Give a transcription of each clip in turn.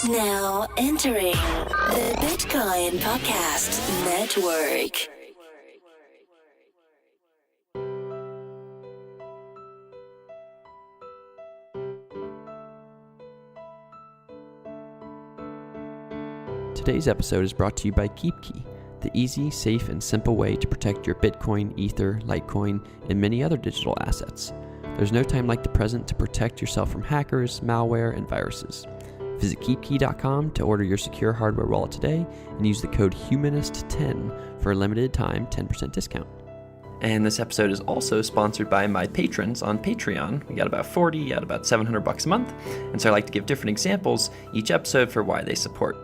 Now entering the Bitcoin Podcast Network. Today's episode is brought to you by KeepKey, the easy, safe, and simple way to protect your Bitcoin, Ether, Litecoin, and many other digital assets. There's no time like the present to protect yourself from hackers, malware, and viruses. Visit keepkey.com to order your secure hardware wallet today and use the code HUMANIST10 for a limited time 10% discount. And this episode is also sponsored by my patrons on Patreon. We got about 40 at about $700 a month, and so I like to give different examples each episode for why they support.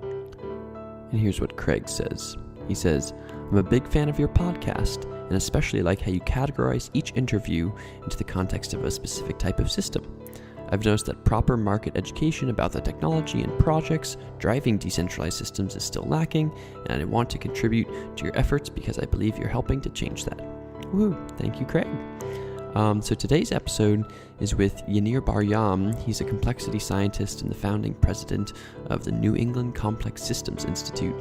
And here's what Craig says. He says, I'm a big fan of your podcast, and especially like how you categorize each interview into the context of a specific type of system. I've noticed that proper market education about the technology and projects driving decentralized systems is still lacking, and I want to contribute to your efforts because I believe you're helping to change that. Woohoo! Thank you, Craig. So today's episode is with Yaneer Bar-Yam. He's a complexity scientist and the founding president of the New England Complex Systems Institute.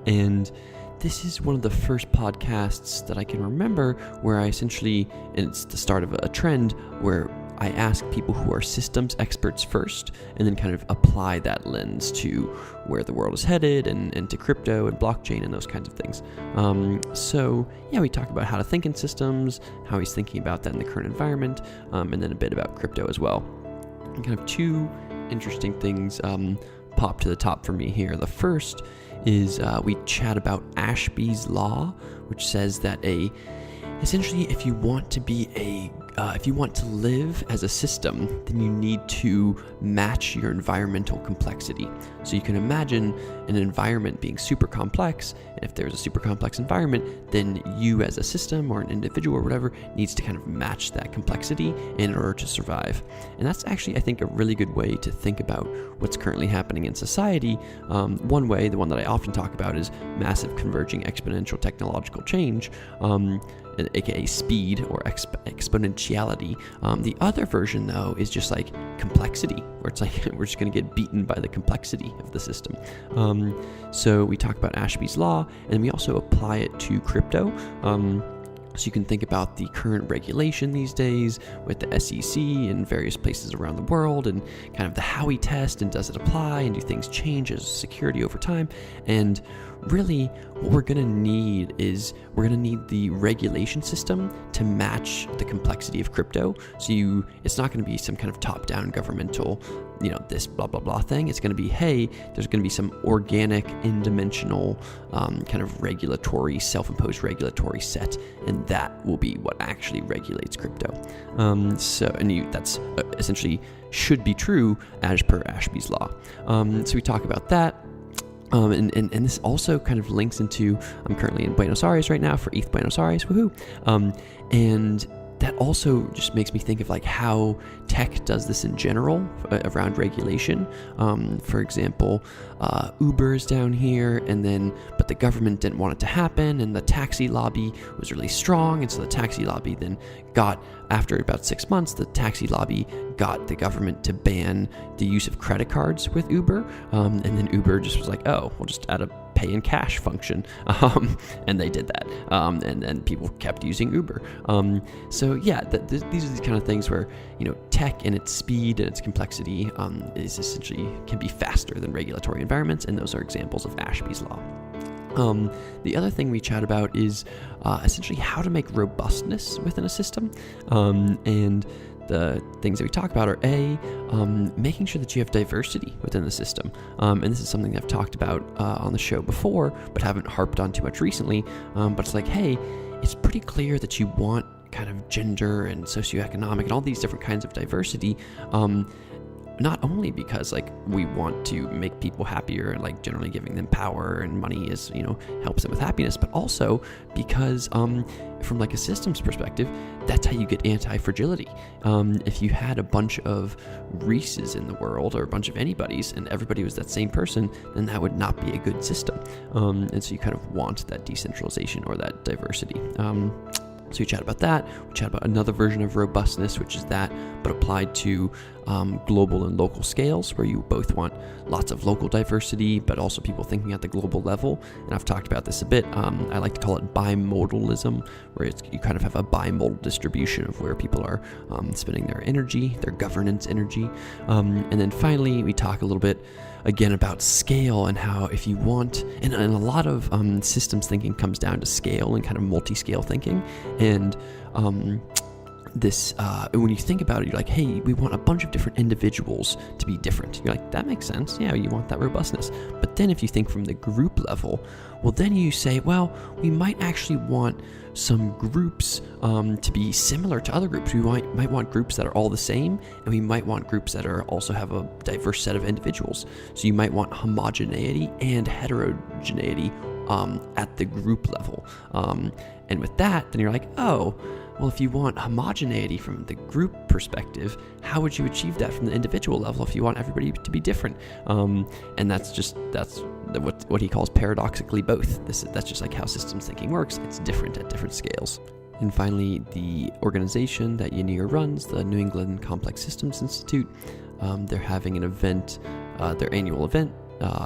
And this is one of the first podcasts that I can remember where I essentially, and it's the start of a trend, where I ask people who are systems experts first and then kind of apply that lens to where the world is headed and to crypto and blockchain and those kinds of things. We talk about how to think in systems, how he's thinking about that in the current environment, and then a bit about crypto as well. And kind of two interesting things pop to the top for me here. The first is we chat about Ashby's law, which says that essentially if you want to live as a system, then you need to match your environmental complexity. So you can imagine an environment being super complex, and if there's a super complex environment, then you as a system or an individual or whatever needs to kind of match that complexity in order to survive. And that's actually, I think, a really good way to think about what's currently happening in society. One way, the one that I often talk about, is massive converging exponential technological change, aka speed or exponentiality. The other version, though, is just like complexity, where it's like we're just going to get beaten by the complexity of the system. So we talk about Ashby's law, and we also apply it to crypto. So you can think about the current regulation these days with the SEC in various places around the world, and kind of the Howey test, and does it apply, and do things change as security over time. And really what we're going to need is the regulation system to match the complexity of crypto. So it's not going to be some kind of top-down governmental, this blah blah blah thing. It's going to be, hey, there's going to be some organic, in-dimensional kind of regulatory, self-imposed regulatory set, and that will be what actually regulates crypto. That's essentially should be true as per Ashby's law. So we talk about that. And this also kind of links into, I'm currently in Buenos Aires right now for ETH Buenos Aires, woohoo! And that also just makes me think of like how tech does this in general around regulation. For example, Uber's down here, but the government didn't want it to happen, and the taxi lobby was really strong, and so the taxi lobby then after about 6 months, the taxi lobby got the government to ban the use of credit cards with Uber, and then Uber just was like, oh, we'll just add a pay in cash function, and they did that, and then people kept using Uber. These are the kind of things where tech and its speed and its complexity is essentially can be faster than regulatory environments, and those are examples of Ashby's law. The other thing we chat about is essentially how to make robustness within a system, and the things that we talk about are making sure that you have diversity within the system. And this is something that I've talked about on the show before, but haven't harped on too much recently. But it's like, hey, it's pretty clear that you want kind of gender and socioeconomic and all these different kinds of diversity. Not only because like we want to make people happier and like generally giving them power and money is, helps them with happiness, but also because from like a systems perspective, that's how you get anti-fragility. If you had a bunch of Reeses in the world or a bunch of anybody's and everybody was that same person, then that would not be a good system. And so you kind of want that decentralization or that diversity. So we chat about that. We chat about another version of robustness, which is that, but applied to global and local scales, where you both want lots of local diversity, but also people thinking at the global level. And I've talked about this a bit. I like to call it bimodalism, where you kind of have a bimodal distribution of where people are spending their energy, their governance energy. And then finally, we talk a little bit again about scale and how if you want, and a lot of systems thinking comes down to scale and kind of multi-scale thinking. And when you think about it, you're like, hey, we want a bunch of different individuals to be different. You're like, that makes sense. Yeah, you want that robustness. But then if you think from the group level, well, then you say, well, we might actually want some groups to be similar to other groups. We might want groups that are all the same, and we might want groups that are also have a diverse set of individuals. So you might want homogeneity and heterogeneity at the group level. And with that, then you're like, oh, well, if you want homogeneity from the group perspective, how would you achieve that from the individual level if you want everybody to be different? And that's what he calls paradoxically both. That's just like how systems thinking works. It's different at different scales. And finally, the organization that Yaneer runs, the New England Complex Systems Institute, they're having an event, their annual event,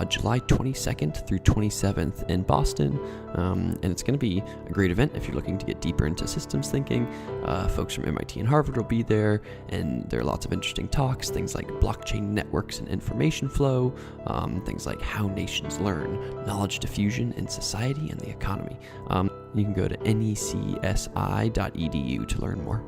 July 22nd through 27th in Boston, and it's going to be a great event if you're looking to get deeper into systems thinking. Folks from MIT and Harvard will be there, and there are lots of interesting talks, things like blockchain networks and information flow, things like how nations learn, knowledge diffusion in society and the economy. You can go to necsi.edu to learn more.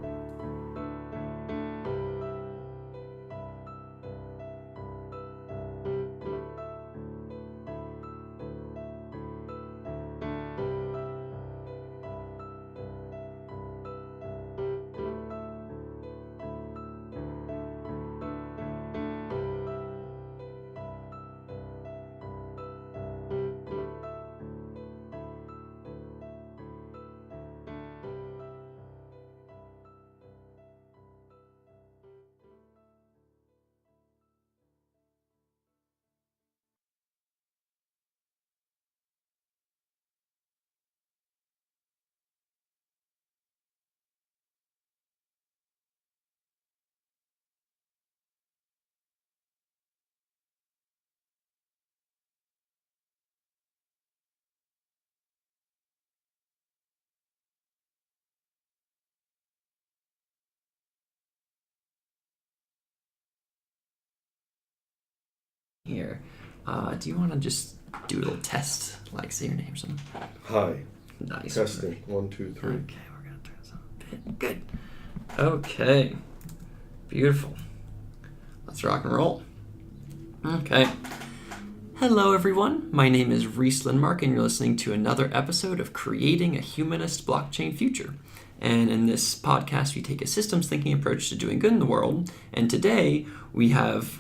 Here, do you want to just do a little test, like say your name or something? Hi. Nice. Testing. 1, 2, 3. Okay, we're gonna turn this on a bit. Good. Okay. Beautiful. Let's rock and roll. Okay. Hello, everyone. My name is Reese Lindmark, and you're listening to another episode of Creating a Humanist Blockchain Future. And in this podcast, we take a systems thinking approach to doing good in the world. And today, we're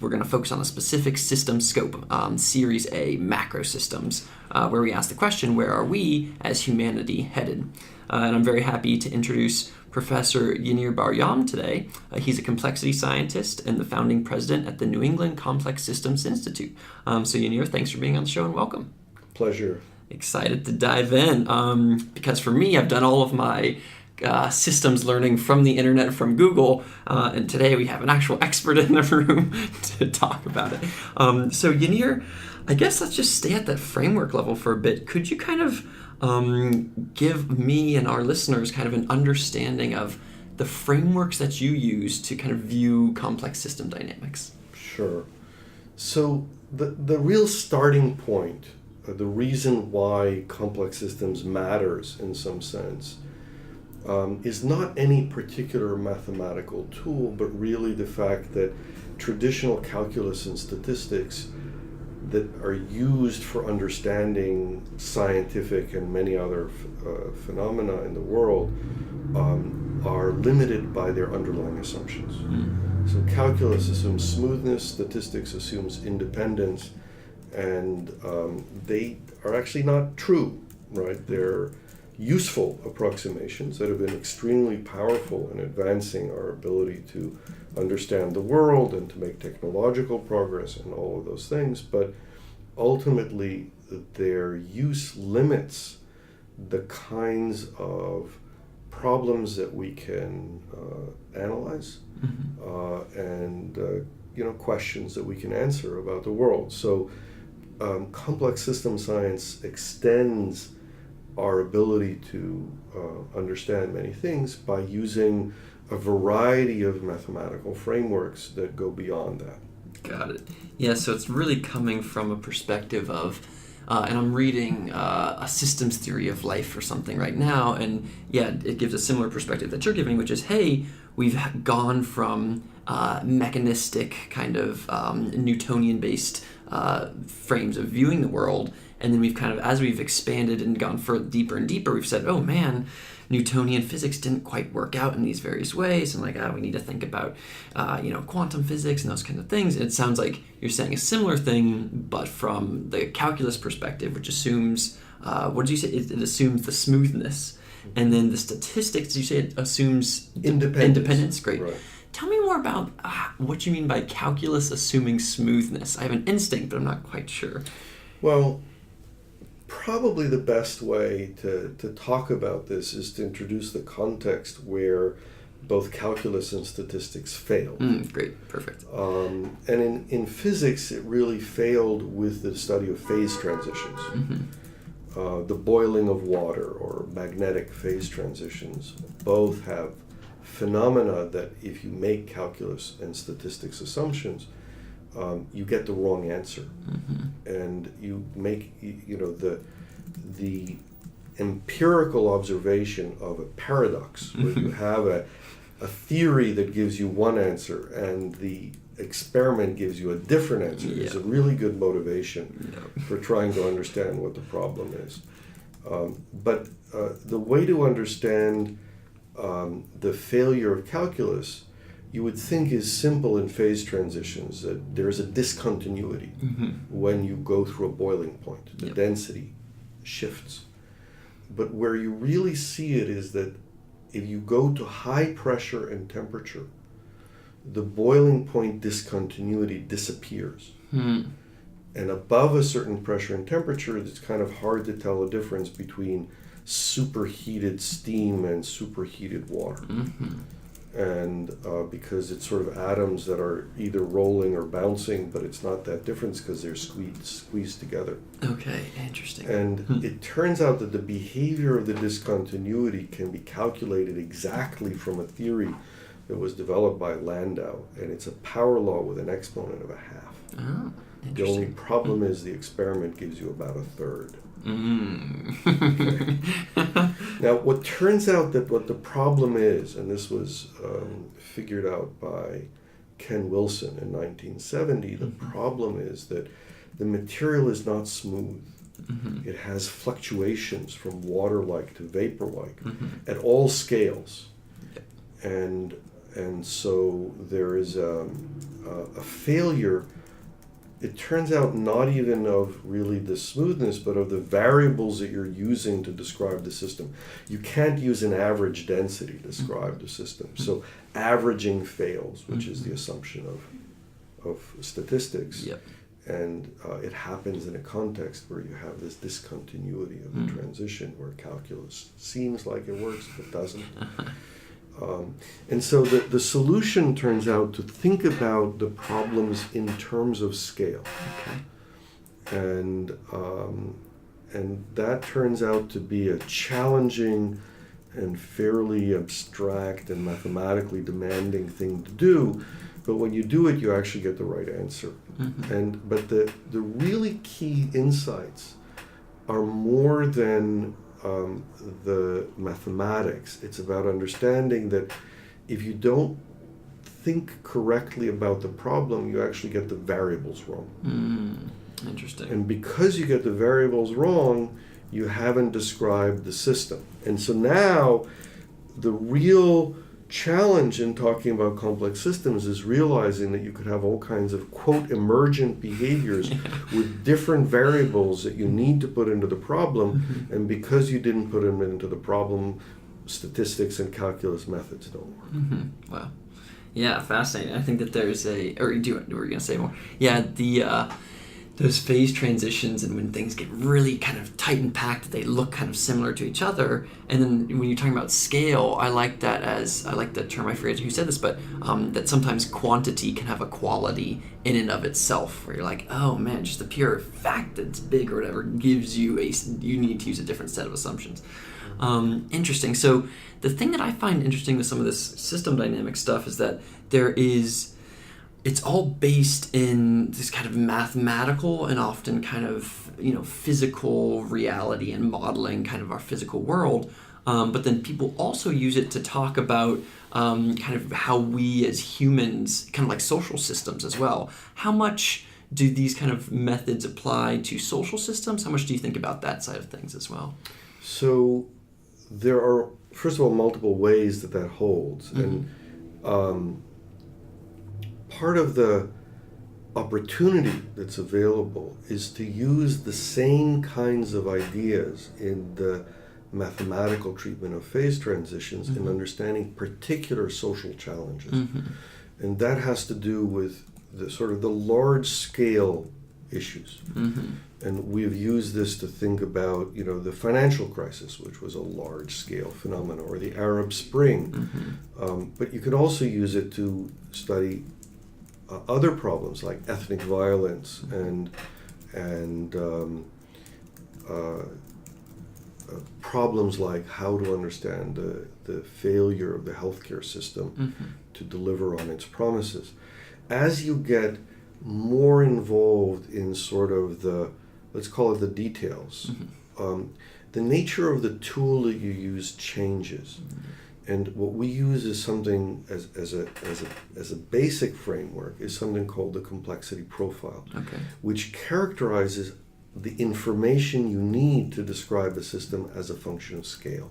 going to focus on a specific system scope, Series A, macro systems, where we ask the question, where are we as humanity headed? And I'm very happy to introduce Professor Yaneer Bar-Yam today. He's a complexity scientist and the founding president at the New England Complex Systems Institute. So Yaneer, thanks for being on the show and welcome. Pleasure. Excited to dive in, because for me, I've done all of my systems learning from the internet, from Google, and today we have an actual expert in the room to talk about it. So Yaneer, I guess let's just stay at that framework level for a bit. Could you kind of give me and our listeners kind of an understanding of the frameworks that you use to kind of view complex system dynamics? Sure. So the real starting point, the reason why complex systems matters in some sense, is not any particular mathematical tool, but really the fact that traditional calculus and statistics that are used for understanding scientific and many other phenomena in the world are limited by their underlying assumptions. So calculus assumes smoothness, statistics assumes independence, and they are actually not true, right? They're useful approximations that have been extremely powerful in advancing our ability to understand the world and to make technological progress and all of those things, but ultimately their use limits the kinds of problems that we can analyze, and questions that we can answer about the world. So complex system science extends our ability to understand many things by using a variety of mathematical frameworks that go beyond that. Got it. Yeah, so it's really coming from a perspective of, and I'm reading a systems theory of life or something right now, and yeah, it gives a similar perspective that you're giving, which is, hey, we've gone from mechanistic kind of Newtonian-based frames of viewing the world, and then we've kind of, as we've expanded and gone deeper and deeper, we've said, oh man, Newtonian physics didn't quite work out in these various ways, and we need to think about quantum physics and those kinds of things. And it sounds like you're saying a similar thing, but from the calculus perspective, which assumes what did you say? It assumes the smoothness, and then the statistics. Did you say it assumes independence? Great. Right. Tell me more about what you mean by calculus assuming smoothness. I have an instinct, but I'm not quite sure. Well, probably the best way to talk about this is to introduce the context where both calculus and statistics failed. Great, perfect. And in physics, it really failed with the study of phase transitions. The boiling of water or magnetic phase transitions both have phenomena that if you make calculus and statistics assumptions, you get the wrong answer, and you make the empirical observation of a paradox where you have a theory that gives you one answer and the experiment gives you a different answer is a really good motivation for trying to understand what the problem is. But the way to understand the failure of calculus, you would think, is simple in phase transitions, that there's a discontinuity when you go through a boiling point. The density shifts. But where you really see it is that if you go to high pressure and temperature, the boiling point discontinuity disappears. And above a certain pressure and temperature, it's kind of hard to tell the difference between superheated steam and superheated water. And because it's sort of atoms that are either rolling or bouncing, but it's not that difference because they're squeezed together. Okay, interesting. And it turns out that the behavior of the discontinuity can be calculated exactly from a theory that was developed by Landau, and it's a power law with an exponent of 1/2. Oh, The only problem is the experiment gives you about 1/3. Okay. Now, what turns out that what the problem is, and this was figured out by Ken Wilson in 1970, the problem is that the material is not smooth. It has fluctuations from water-like to vapor-like at all scales. And so there is a failure. It turns out not even of really the smoothness, but of the variables that you're using to describe the system. You can't use an average density to describe the system. So averaging fails, which is the assumption of statistics. And it happens in a context where you have this discontinuity of the transition, where calculus seems like it works but doesn't. And so the solution turns out to think about the problems in terms of scale. And that turns out to be a challenging and fairly abstract and mathematically demanding thing to do. But when you do it, you actually get the right answer. But the really key insights are more than the mathematics. It's about understanding that if you don't think correctly about the problem, you actually get the variables wrong. Interesting. And because you get the variables wrong, you haven't described the system. And so now the real challenge in talking about complex systems is realizing that you could have all kinds of, quote, emergent behaviors with different variables that you need to put into the problem, and because you didn't put them into the problem, statistics and calculus methods don't work. Wow. Yeah, fascinating. I think that there's were you going to say more? Yeah, those phase transitions and when things get really kind of tight and packed, they look kind of similar to each other. And then when you're talking about scale, I like the term, I forget who said this, but that sometimes quantity can have a quality in and of itself, where you're like, oh man, just the pure fact that it's big or whatever gives you you need to use a different set of assumptions. Interesting. So the thing that I find interesting with some of this system dynamic stuff is that it's all based in this kind of mathematical and often kind of, physical reality and modeling kind of our physical world. But then people also use it to talk about kind of how we as humans, kind of like social systems as well. How much do these kind of methods apply to social systems? How much do you think about that side of things as well? So there are, first of all, multiple ways that holds. And part of the opportunity that's available is to use the same kinds of ideas in the mathematical treatment of phase transitions in understanding particular social challenges. And that has to do with the sort of the large scale issues. And we've used this to think about, the financial crisis, which was a large scale phenomenon, or the Arab Spring. But you can also use it to study other problems like ethnic violence and problems like how to understand the failure of the healthcare system to deliver on its promises. As you get more involved in sort of let's call it the details, the nature of the tool that you use changes. And what we use is something as a basic framework is something called the complexity profile, which characterizes the information you need to describe a system as a function of scale.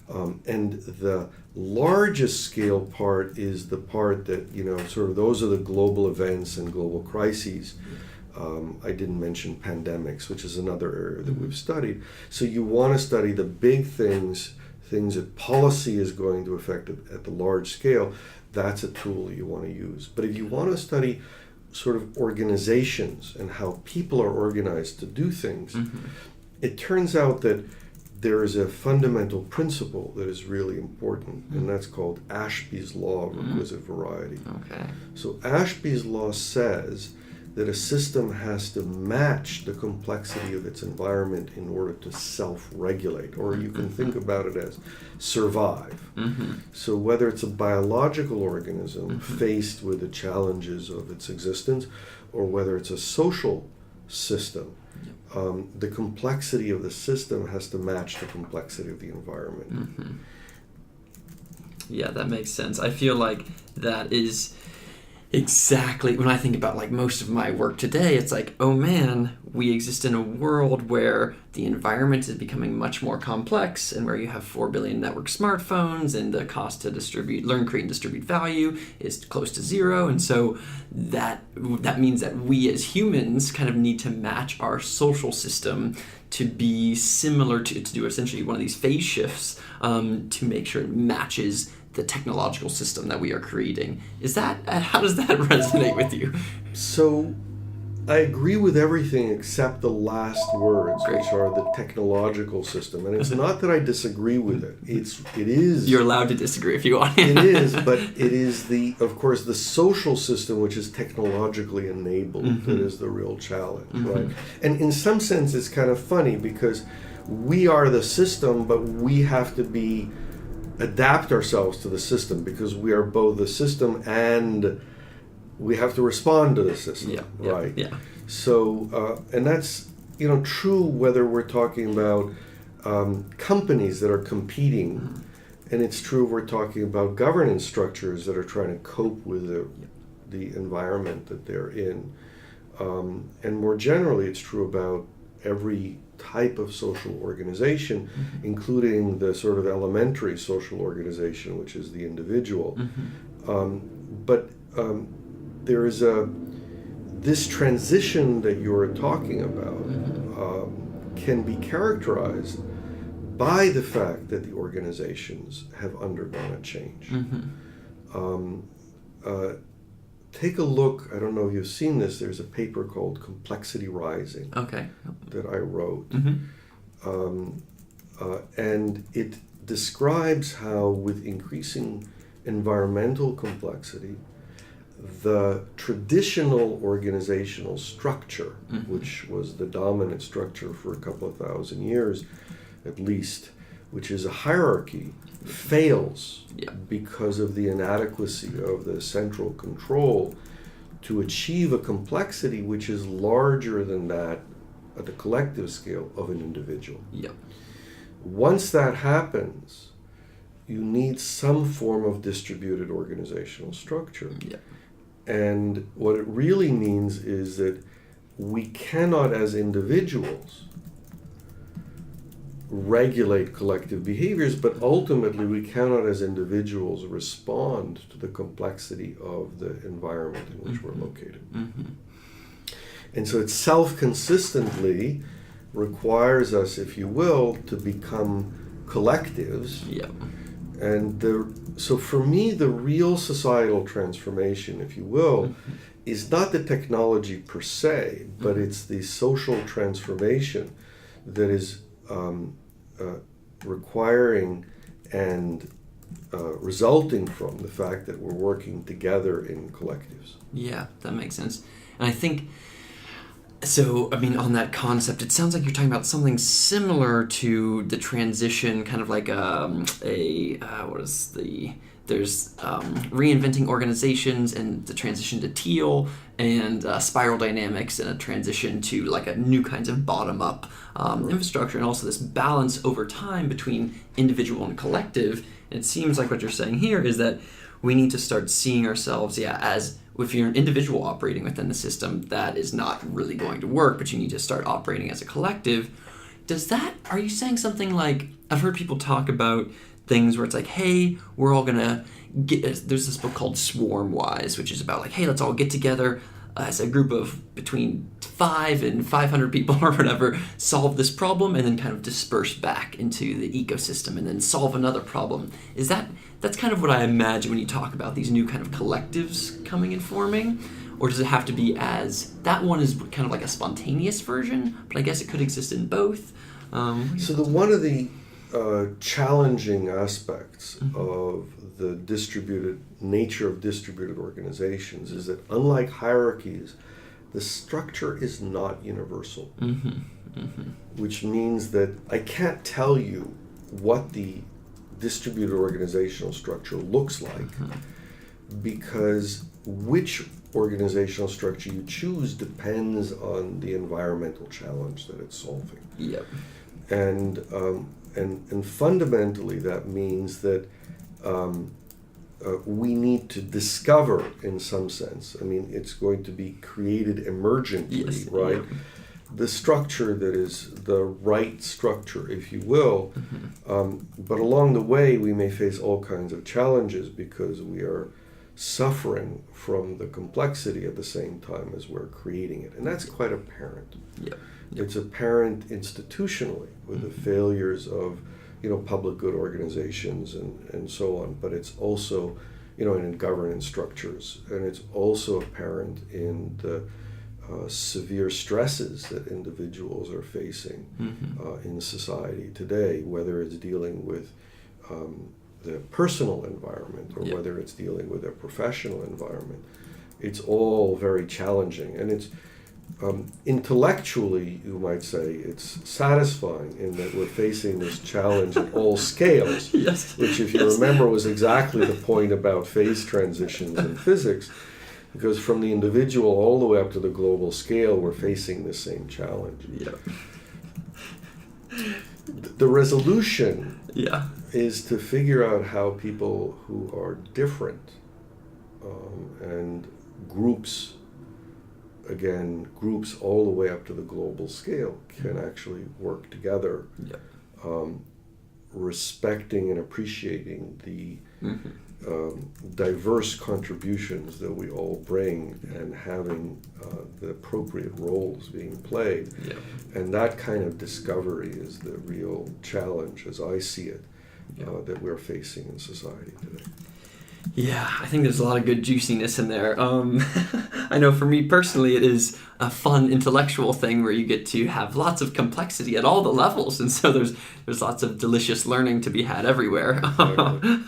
And the largest scale part is the part that, sort of those are the global events and global crises. I didn't mention pandemics, which is another area that we've studied. So you want to study the big things that policy is going to affect at the large scale. That's a tool that you want to use. But if you want to study sort of organizations and how people are organized to do things, it turns out that there is a fundamental principle that is really important, and that's called Ashby's law of requisite variety. So Ashby's law says that a system has to match the complexity of its environment in order to self-regulate, or you can think about it as survive. So whether it's a biological organism faced with the challenges of its existence, or whether it's a social system, the complexity of the system has to match the complexity of the environment. Yeah, that makes sense. I feel like that is exactly when I think about like most of my work today. It's like, oh man, we exist in a world where the environment is becoming much more complex, and where you have 4 billion network smartphones, and the cost to learn, create, and distribute value is close to zero. And so that means that we as humans kind of need to match our social system to be similar to do essentially one of these phase shifts to make sure it matches the technological system that we are creating. How does that resonate with you? So I agree with everything except the last words, which are the technological system. And it's not that I disagree with it. It is. You're allowed to disagree if you want. It is, but it is of course, the social system, which is technologically enabled, that is the real challenge, right? And in some sense, it's kind of funny because we are the system, but we have to adapt ourselves to the system because we are both the system and we have to respond to the system, right? So, and that's true whether we're talking about companies that are competing, and it's true if we're talking about governance structures that are trying to cope with the environment that they're in, and more generally, it's true about every type of social organization, including the sort of elementary social organization, which is the individual. But there is this transition that you're talking about can be characterized by the fact that the organizations have undergone a change. take a look. I don't know if you've seen this. There's a paper called Complexity Rising that I wrote. And it describes how with increasing environmental complexity, the traditional organizational structure, which was the dominant structure for a couple of thousand years at least, which is a hierarchy, fails because of the inadequacy of the central control to achieve a complexity which is larger than that at the collective scale of an individual. Once that happens, you need some form of distributed organizational structure. And what it really means is that we cannot, as individuals, regulate collective behaviors, but ultimately we cannot, as individuals, respond to the complexity of the environment in which we're located. And so it self-consistently requires us, if you will, to become collectives. And so for me, the real societal transformation, if you will, is not the technology per se, but it's the social transformation that is requiring and resulting from the fact that we're working together in collectives. Yeah, that makes sense. And I think, so, I mean, on that concept, it sounds like you're talking about something similar to the transition, kind of like there's reinventing organizations and the transition to Teal and spiral dynamics and a transition to like a new kinds of bottom-up infrastructure, and also this balance over time between individual and collective. And it seems like what you're saying here is that we need to start seeing ourselves, as if you're an individual operating within the system, that is not really going to work, but you need to start operating as a collective. Are you saying something like, I've heard people talk about things where it's like, hey, we're all gonna there's this book called Swarm Wise, which is about like, hey, let's all get together as a group of between 5 and 500 people or whatever, solve this problem, and then kind of disperse back into the ecosystem and then solve another problem. That's kind of what I imagine when you talk about these new kind of collectives coming and forming? Or does it have to be that one is kind of like a spontaneous version, but I guess it could exist in both? One of the challenging aspects of the distributed nature of distributed organizations is that, unlike hierarchies, the structure is not universal, which means that I can't tell you what the distributed organizational structure looks like, because which organizational structure you choose depends on the environmental challenge that it's solving. And fundamentally that means that we need to discover, in some sense, I mean, it's going to be created emergently, right? The structure that is the right structure, if you will. But along the way, we may face all kinds of challenges because we are suffering from the complexity at the same time as we're creating it. And that's quite apparent. It's apparent institutionally with the failures of public good organizations and so on, but it's also, in governance structures, and it's also apparent in the severe stresses that individuals are facing in society today, whether it's dealing with the personal environment or whether it's dealing with a professional environment. It's all very challenging, and it's intellectually, you might say, it's satisfying in that we're facing this challenge at all scales, which, if you remember, was exactly the point about phase transitions in physics, because from the individual all the way up to the global scale, we're facing the same challenge. The resolution is to figure out how people who are different and groups all the way up to the global scale can actually work together, respecting and appreciating the diverse contributions that we all bring and having the appropriate roles being played. And that kind of discovery is the real challenge, as I see it, that we're facing in society today. Yeah, I think there's a lot of good juiciness in there. I know for me personally, it is a fun intellectual thing where you get to have lots of complexity at all the levels, and so there's lots of delicious learning to be had everywhere. Exactly.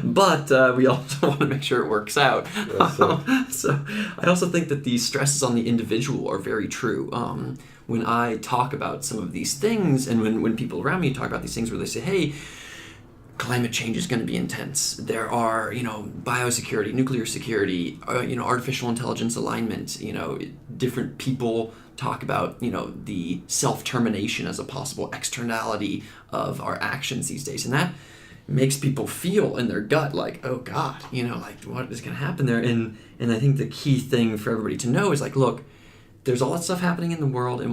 But we also want to make sure it works out. That's it. So I also think that the stresses on the individual are very true. When I talk about some of these things, and when people around me talk about these things where they say, hey, climate change is going to be intense. There are, biosecurity, nuclear security, artificial intelligence alignment. Different people talk about, the self-termination as a possible externality of our actions these days. And that makes people feel in their gut like, oh God, what is going to happen there? And I think the key thing for everybody to know is like, look, there's all that stuff happening in the world, and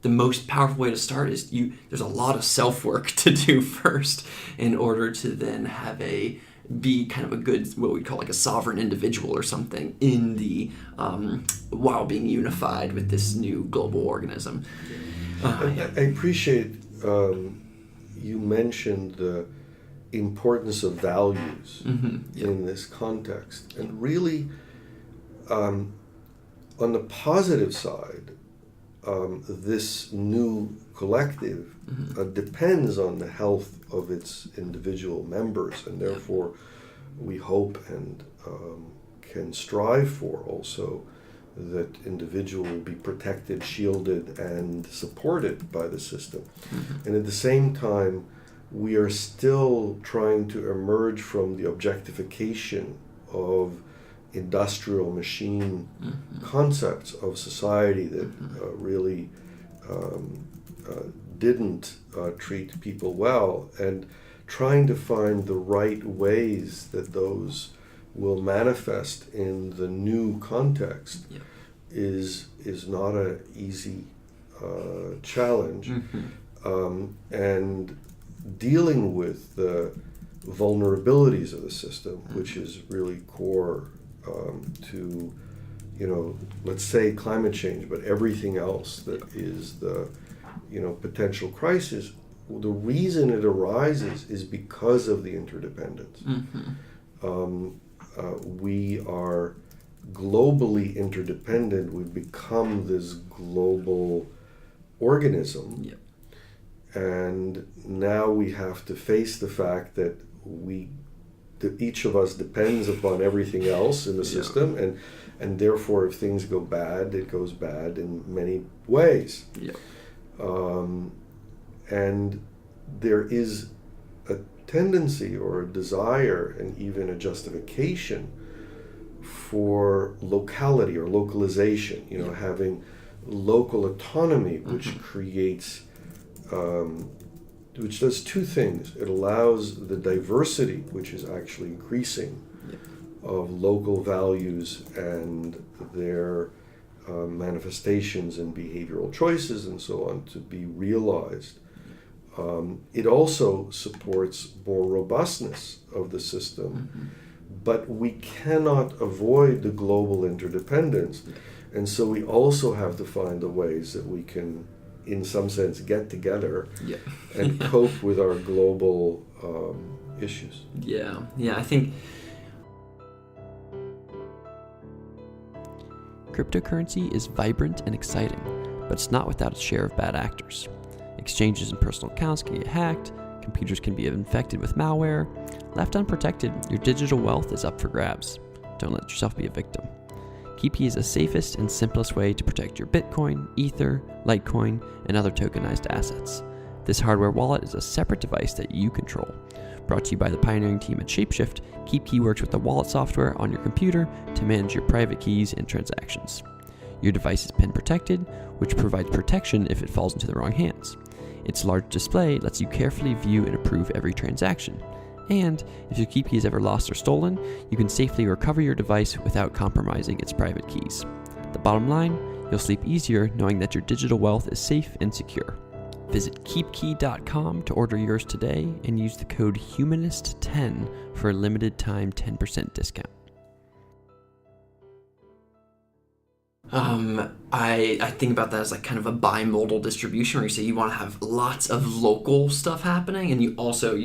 the most powerful way to start is there's a lot of self-work to do first in order to then be kind of a good, what we call like a sovereign individual or something in the, while being unified with this new global organism. I appreciate you mentioned the importance of values in this context. And really, on the positive side, this new collective depends on the health of its individual members, and therefore we hope and can strive for also that individual will be protected, shielded, and supported by the system. And at the same time, we are still trying to emerge from the objectification of industrial machine concepts of society that really didn't treat people well, and trying to find the right ways that those will manifest in the new context is not an easy challenge. And dealing with the vulnerabilities of the system, which is really core to, let's say climate change, but everything else that is the, potential crisis. The reason it arises is because of the interdependence. We are globally interdependent. We've become this global organism. And now we have to face the fact that each of us depends upon everything else in the system, and therefore if things go bad, it goes bad in many ways. And there is a tendency or a desire and even a justification for locality or localization, having local autonomy, which creates which does two things. It allows the diversity, which is actually increasing, of local values and their manifestations and behavioral choices and so on to be realized. It also supports more robustness of the system, but we cannot avoid the global interdependence. And so we also have to find the ways that we can, in some sense, get together and cope with our global issues. I think cryptocurrency is vibrant and exciting, but it's not without its share of bad actors. Exchanges and personal accounts can get hacked, computers can be infected with malware. Left unprotected, your digital wealth is up for grabs. Don't let yourself be a victim. KeepKey is the safest and simplest way to protect your Bitcoin, Ether, Litecoin, and other tokenized assets. This hardware wallet is a separate device that you control. Brought to you by the pioneering team at Shapeshift, KeepKey works with the wallet software on your computer to manage your private keys and transactions. Your device is PIN protected, which provides protection if it falls into the wrong hands. Its large display lets you carefully view and approve every transaction. And if your KeepKey is ever lost or stolen, you can safely recover your device without compromising its private keys. The bottom line, you'll sleep easier knowing that your digital wealth is safe and secure. Visit keepkey.com to order yours today and use the code HUMANIST10 for a limited time 10% discount. I think about that as like kind of a bimodal distribution, where you say you want to have lots of local stuff happening, and you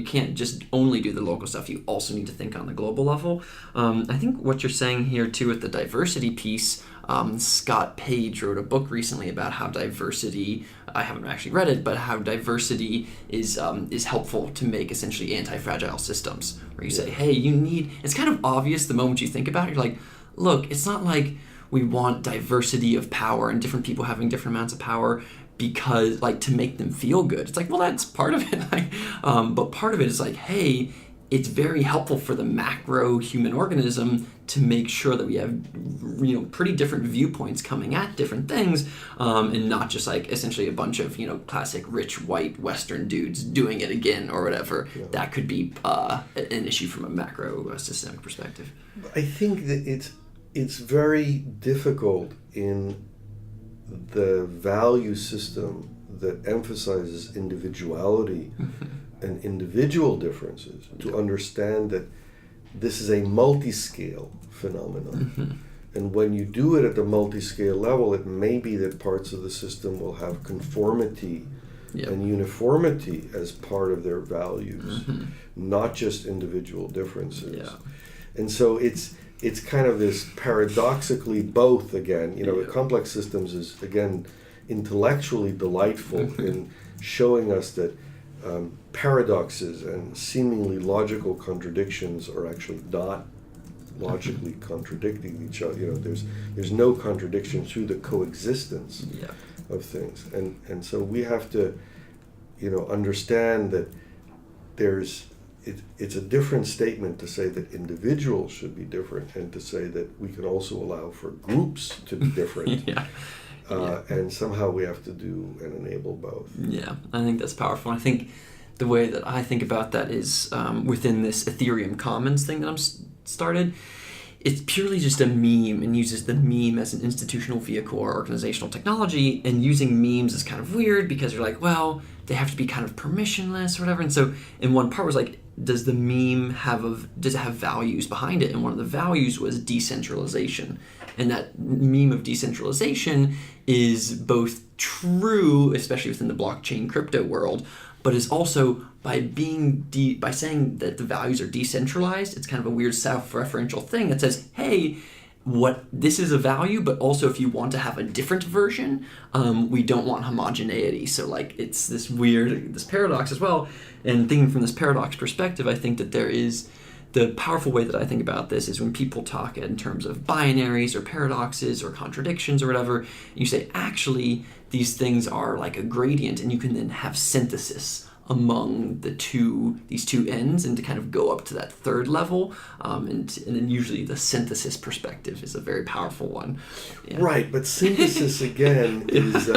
can't just only do the local stuff. You also need to think on the global level. I think what you're saying here too with the diversity piece. Scott Page wrote a book recently about how diversity. I haven't actually read it, but how diversity is helpful to make essentially anti-fragile systems. Where you say, hey, you need. It's kind of obvious the moment you think about it. You're like, look, it's not like we want diversity of power and different people having different amounts of power because, like, to make them feel good. It's like, well, that's part of it. But part of it is like, hey, it's very helpful for the macro human organism to make sure that we have, pretty different viewpoints coming at different things, and not just like essentially a bunch of, classic rich white Western dudes doing it again or whatever. Yeah. That could be an issue from a macro systemic perspective. I think that it's very difficult in the value system that emphasizes individuality and individual differences to understand that this is a multi-scale phenomenon. And when you do it at the multi-scale level, it may be that parts of the system will have conformity and uniformity as part of their values, not just individual differences. Yeah. And so it's kind of this paradoxically both again. The complex systems is again intellectually delightful in showing us that paradoxes and seemingly logical contradictions are actually not logically contradicting each other. There's no contradiction through the coexistence of things, and so we have to understand that it's a different statement to say that individuals should be different and to say that we can also allow for groups to be different. And somehow we have to do and enable both. Yeah, I think that's powerful. I think the way that I think about that is within this Ethereum Commons thing that I'm started, it's purely just a meme and uses the meme as an institutional vehicle or organizational technology, and using memes is kind of weird because you're like, well, they have to be kind of permissionless or whatever. And so in one part was like, does the meme does it have values behind it? And one of the values was decentralization. And that meme of decentralization is both true, especially within the blockchain crypto world, but is also by saying that the values are decentralized, it's kind of a weird self-referential thing that says, hey, this is a value, but also if you want to have a different version, we don't want homogeneity. So like it's this paradox as well. And thinking from this paradox perspective, I think that there is the powerful way that I think about this is when people talk in terms of binaries or paradoxes or contradictions or whatever, you say, actually, these things are like a gradient, and you can then have synthesis among these two ends and to kind of go up to that third level. And then usually the synthesis perspective is a very powerful one. Yeah. Right, but synthesis again is...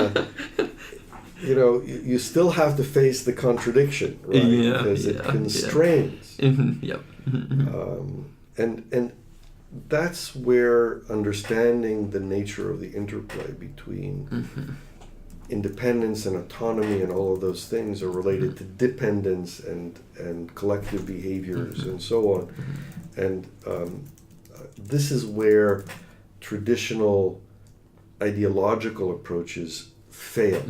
you still have to face the contradiction, right? Because it constrains. Yep. And that's where understanding the nature of the interplay between independence and autonomy and all of those things are related to dependence and collective behaviors and so on. And this is where traditional ideological approaches fail.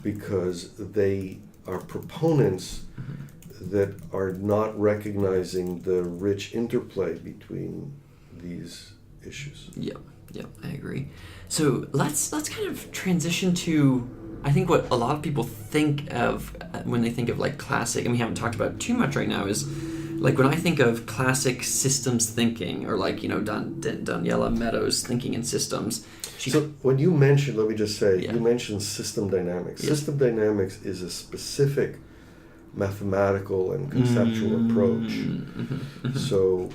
Because they are proponents that are not recognizing the rich interplay between these issues. Yep, I agree. So let's kind of transition to, I think what a lot of people think of when they think of like classic, and we haven't talked about it too much right now, is like when I think of classic systems thinking, or like, Daniela Meadows thinking in systems. So when you mentioned, let me just say, you mentioned system dynamics. Yes. System dynamics is a specific mathematical and conceptual approach. So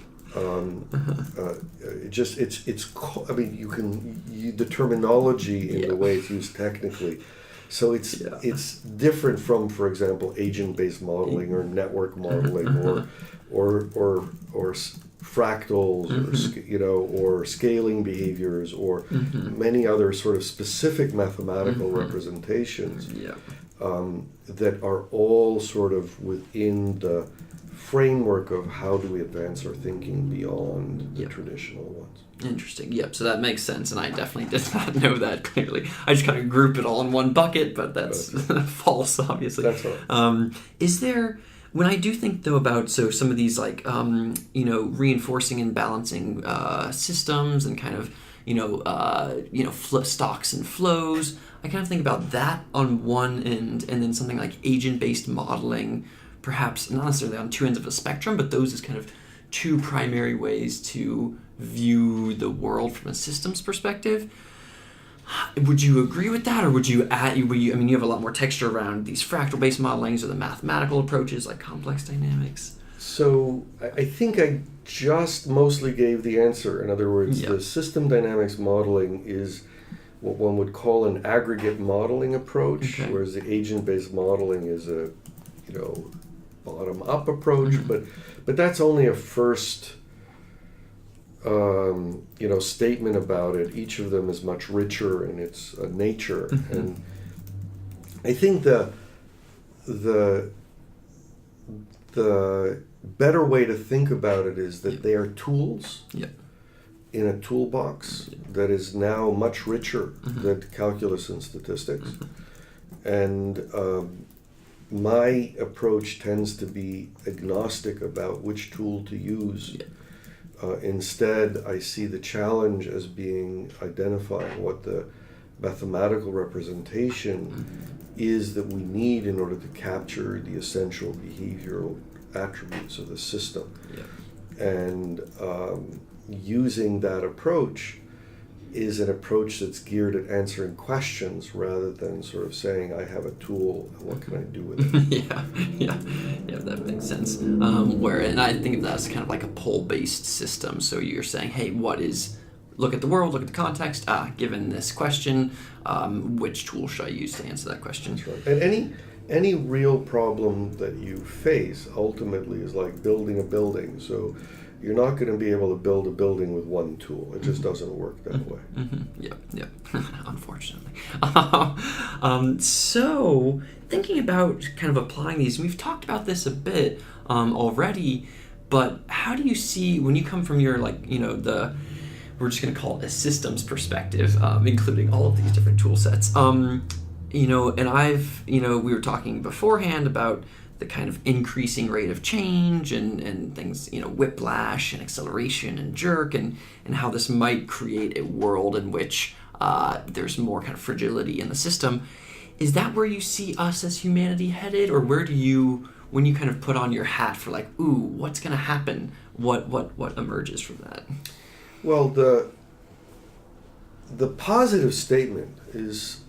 the terminology in the way it's used technically. So it's different from, for example, agent-based modeling or network modeling or fractals or scaling behaviors or many other sort of specific mathematical representations that are all sort of within the framework of how do we advance our thinking beyond the traditional ones. Interesting. Yep. So that makes sense, and I definitely did not know that clearly. I just kind of group it all in one bucket, but that's false, obviously. That's right. Is there, when I do think though about some of these like reinforcing and balancing systems and kind of stocks and flows, I kind of think about that on one end, and then something like agent-based modeling, perhaps not necessarily on two ends of a spectrum, but those as kind of two primary ways to view the world from a systems perspective. Would you agree with that, or would you add? You have a lot more texture around these fractal-based modelings or the mathematical approaches like complex dynamics. So I think I just mostly gave the answer. In other words, the system dynamics modeling is what one would call an aggregate modeling approach, whereas the agent-based modeling is a bottom-up approach. But that's only a first statement about it. Each of them is much richer in its nature, and I think the better way to think about it is that they are tools in a toolbox that is now much richer than calculus and statistics. And my approach tends to be agnostic about which tool to use. Instead, I see the challenge as being identifying what the mathematical representation is that we need in order to capture the essential behavioral attributes of the system. And using that approach is an approach that's geared at answering questions rather than sort of saying, I have a tool, and what can I do with it? Yeah, that makes sense. And I think of that as kind of like a poll-based system. So you're saying, hey, look at the world, look at the context, given this question, which tool should I use to answer that question? That's right. And any real problem that you face ultimately is like building a building. So you're not going to be able to build a building with one tool. It just doesn't work that way. Yep. Unfortunately. So thinking about kind of applying these, we've talked about this a bit already, but how do you see, when you come from your we're just going to call it a systems perspective, including all of these different tool sets. And we were talking beforehand about the kind of increasing rate of change and things, whiplash and acceleration and jerk, and how this might create a world in which there's more kind of fragility in the system. Is that where you see us as humanity headed, or where do you, when you kind of put on your hat for like, ooh, what's going to happen? What emerges from that? Well, the positive statement is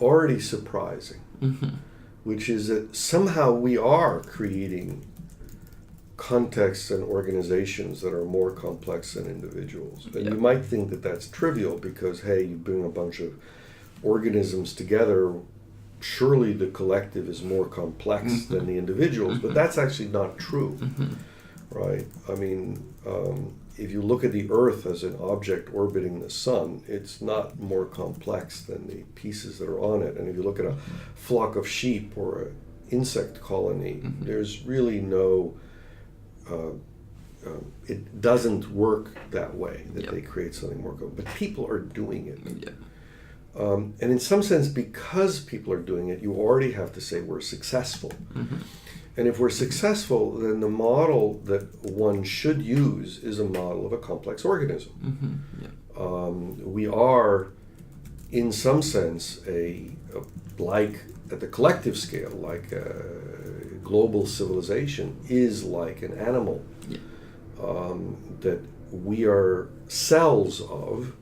already surprising, which is that somehow we are creating contexts and organizations that are more complex than individuals. And you might think that that's trivial because, hey, you bring a bunch of organisms together, surely the collective is more complex than the individuals, but that's actually not true, right? I mean, if you look at the Earth as an object orbiting the sun, it's not more complex than the pieces that are on it. And if you look at a flock of sheep or an insect colony, there's really no, it doesn't work that way, that they create something more complex. But people are doing it. And in some sense, because people are doing it, you already have to say we're successful. And if we're successful, then the model that one should use is a model of a complex organism. We are, in some sense, like at the collective scale, like a global civilization is like an animal that we are cells of.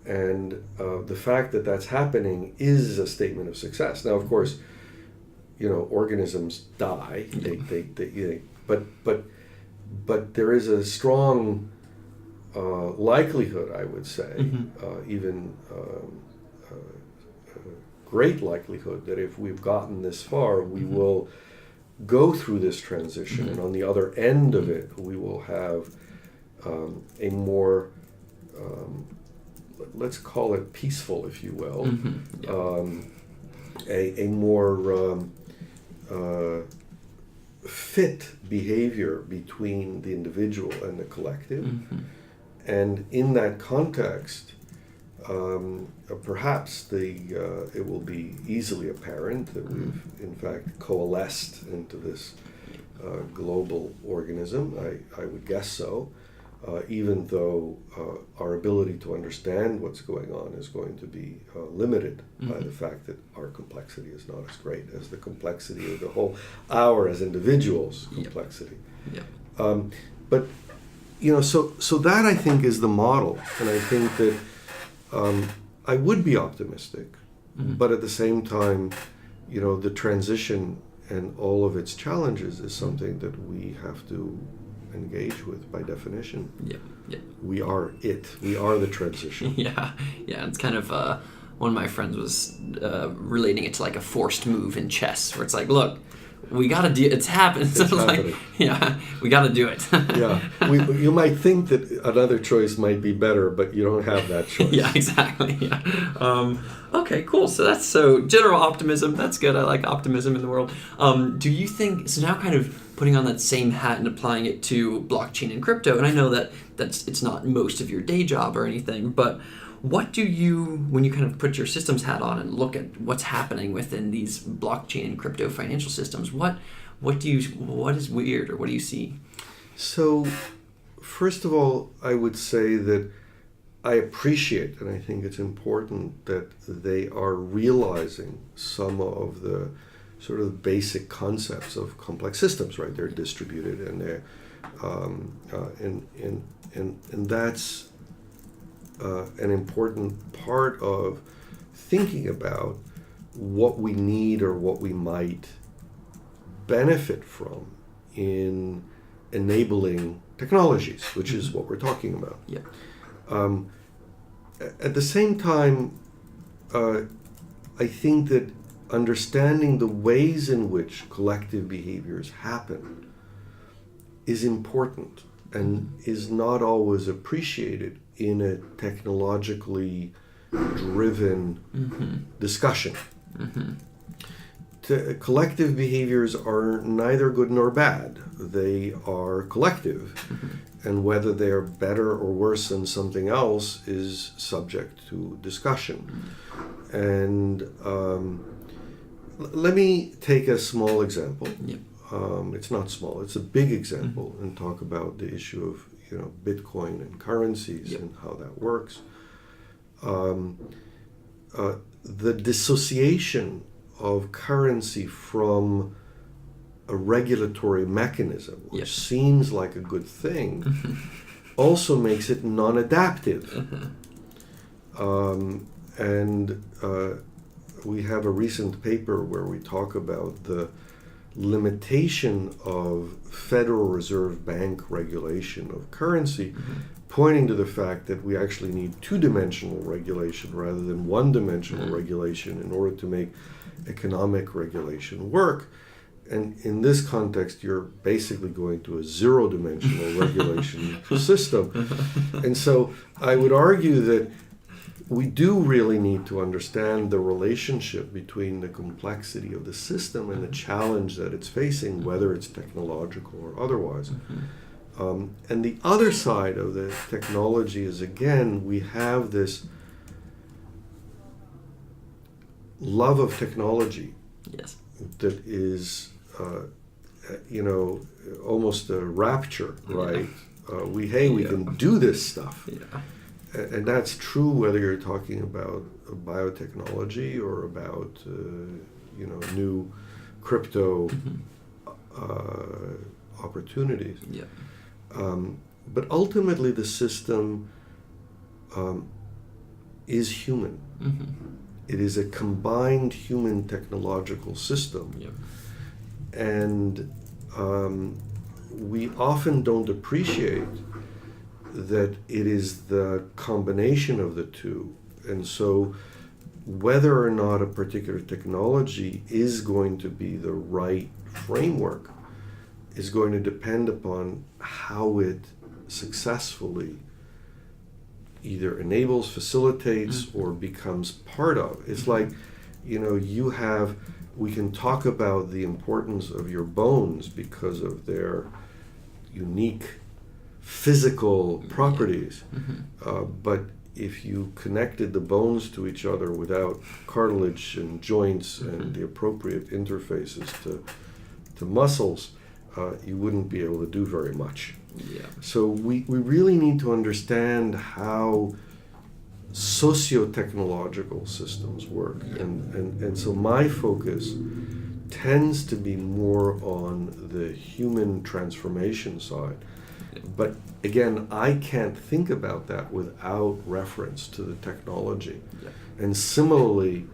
And the fact that that's happening is a statement of success. Now, of course, organisms die. But there is a strong likelihood, I would say, even great likelihood, that if we've gotten this far, we will go through this transition, and on the other end of it, we will have a more let's call it peaceful, if you will, a more fit behavior between the individual and the collective. And in that context, perhaps it will be easily apparent that we've in fact coalesced into this global organism. I would guess so, even though our ability to understand what's going on is going to be limited by the fact that our complexity is not as great as the complexity of the whole, our as individuals' complexity. But so that I think is the model, and I think that I would be optimistic, but at the same time, the transition and all of its challenges is something that we have to engage with by definition. We are it. We are the transition. It's kind of one of my friends was relating it to like a forced move in chess, where it's like, look, we gotta do it's happening. It's happening. We gotta do it. You might think that another choice might be better, but you don't have that choice. Exactly. Okay, cool. So general optimism. That's good. I like optimism in the world. Do you think so? Now, kind of putting on that same hat and applying it to blockchain and crypto. And I know that it's not most of your day job or anything, but what do you, when you kind of put your systems hat on and look at what's happening within these blockchain and crypto financial systems, what is weird, or what do you see? So, first of all, I would say that I appreciate, and I think it's important that they are realizing some of the sort of basic concepts of complex systems, right? They're distributed, and they're and that's an important part of thinking about what we need or what we might benefit from in enabling technologies, which is what we're talking about. At the same time, I think that understanding the ways in which collective behaviors happen is important and is not always appreciated in a technologically driven discussion. Collective behaviors are neither good nor bad. They are collective, and whether they are better or worse than something else is subject to discussion. And let me take a small example. It's not small, it's a big example, and talk about the issue of Bitcoin and currencies and how that works. The dissociation of currency from a regulatory mechanism, which seems like a good thing, also makes it non-adaptive. And we have a recent paper where we talk about the limitation of Federal Reserve Bank regulation of currency, pointing to the fact that we actually need two-dimensional regulation rather than one-dimensional regulation in order to make economic regulation work. And in this context, you're basically going to a zero-dimensional regulation system. And so I would argue that we do really need to understand the relationship between the complexity of the system and the challenge that it's facing, whether it's technological or otherwise. And the other side of the technology is, again, we have this love of technology that is, almost a rapture, right? We can do this stuff. And that's true whether you're talking about biotechnology or about, new crypto opportunities. But ultimately, the system is human. It is a combined human technological system. And we often don't appreciate that it is the combination of the two. And so whether or not a particular technology is going to be the right framework is going to depend upon how it successfully either enables, facilitates, or becomes part of. It's like, you have we can talk about the importance of your bones because of their unique physical properties. But if you connected the bones to each other without cartilage and joints and the appropriate interfaces to muscles, you wouldn't be able to do very much. Yeah. So we really need to understand how socio-technological systems work. And so my focus tends to be more on the human transformation side. But again, I can't think about that without reference to the technology. And similarly,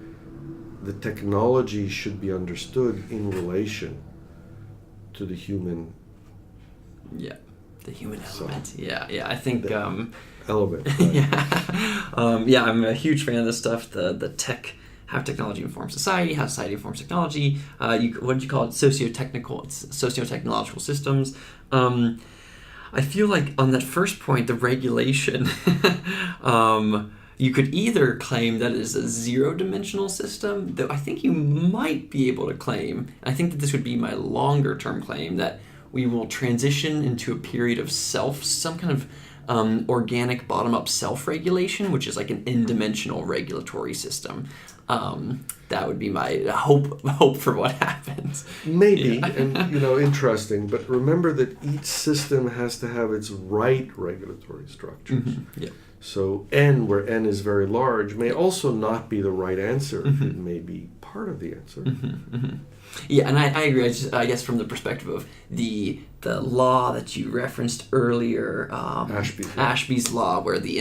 the technology should be understood in relation to the human. The human element. I think element. Right? I'm a huge fan of this stuff. The tech, how technology informs society, how society informs technology. What did you call it? Socio-technological systems. I feel like on that first point, the regulation, you could either claim that it is a zero-dimensional system, though I think you might be able to claim, I think that this would be my longer-term claim, that we will transition into a period of some kind of organic bottom-up self-regulation, which is like an n-dimensional regulatory system. That would be my hope for what happens. Maybe, and interesting. But remember that each system has to have its right regulatory structures. So N, where N is very large, may also not be the right answer. It may be part of the answer. Yeah, and I agree. I guess from the perspective of the law that you referenced earlier, Ashby's law, where the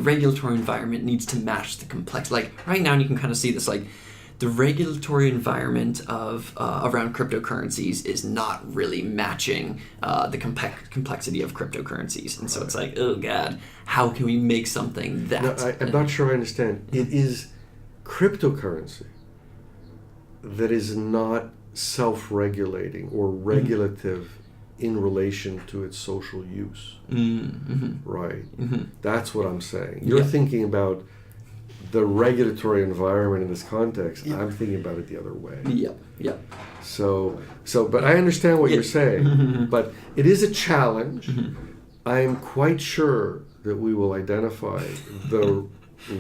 regulatory environment needs to match the complex. Like right now, you can kind of see this, like the regulatory environment of around cryptocurrencies is not really matching the complexity of cryptocurrencies, and so it's like, oh God, how can we make something that? No, I'm not sure I understand. It is cryptocurrency that is not self-regulating or regulative in relation to its social use. Right? That's what I'm saying. You're thinking about the regulatory environment in this context. I'm thinking about it the other way. So, but I understand what you're saying. But it is a challenge. I am quite sure that we will identify the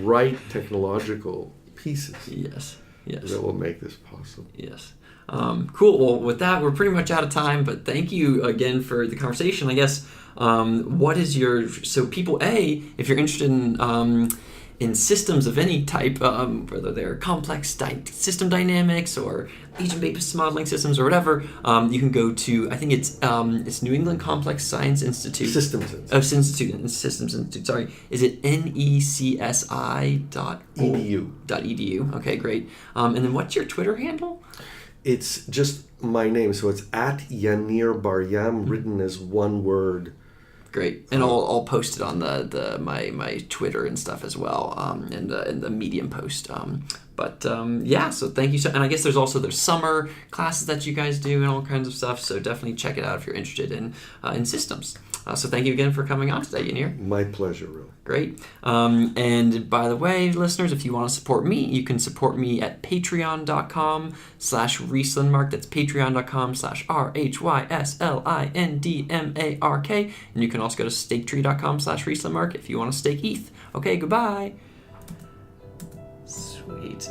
right technological pieces. Yes. That will make this possible. Yes. Cool. Well, with that, we're pretty much out of time, but thank you again for the conversation. I guess, what is so people, if you're interested in systems of any type, whether they're complex system dynamics or agent-based modeling systems or whatever, you can go to, I think it's New England Complex Science Institute. Systems Institute. Sorry. Is it necsi.edu? Okay, great. And then what's your Twitter handle? It's just my name, so it's at Yaneer Bar-Yam, written as one word. Great, and I'll post it on my Twitter and stuff as well, in the Medium post. So thank you. And I guess there's summer classes that you guys do and all kinds of stuff. So definitely check it out if you're interested in systems. So thank you again for coming on today, Yaneer. My pleasure, really. Great. And by the way, listeners, if you want to support me, you can support me at patreon.com/Rieslandmark. That's patreon.com/RHYSLINDMARK. And you can also go to StakeTree.com/Rieslandmark if you want to stake ETH. Okay, goodbye. Sweet.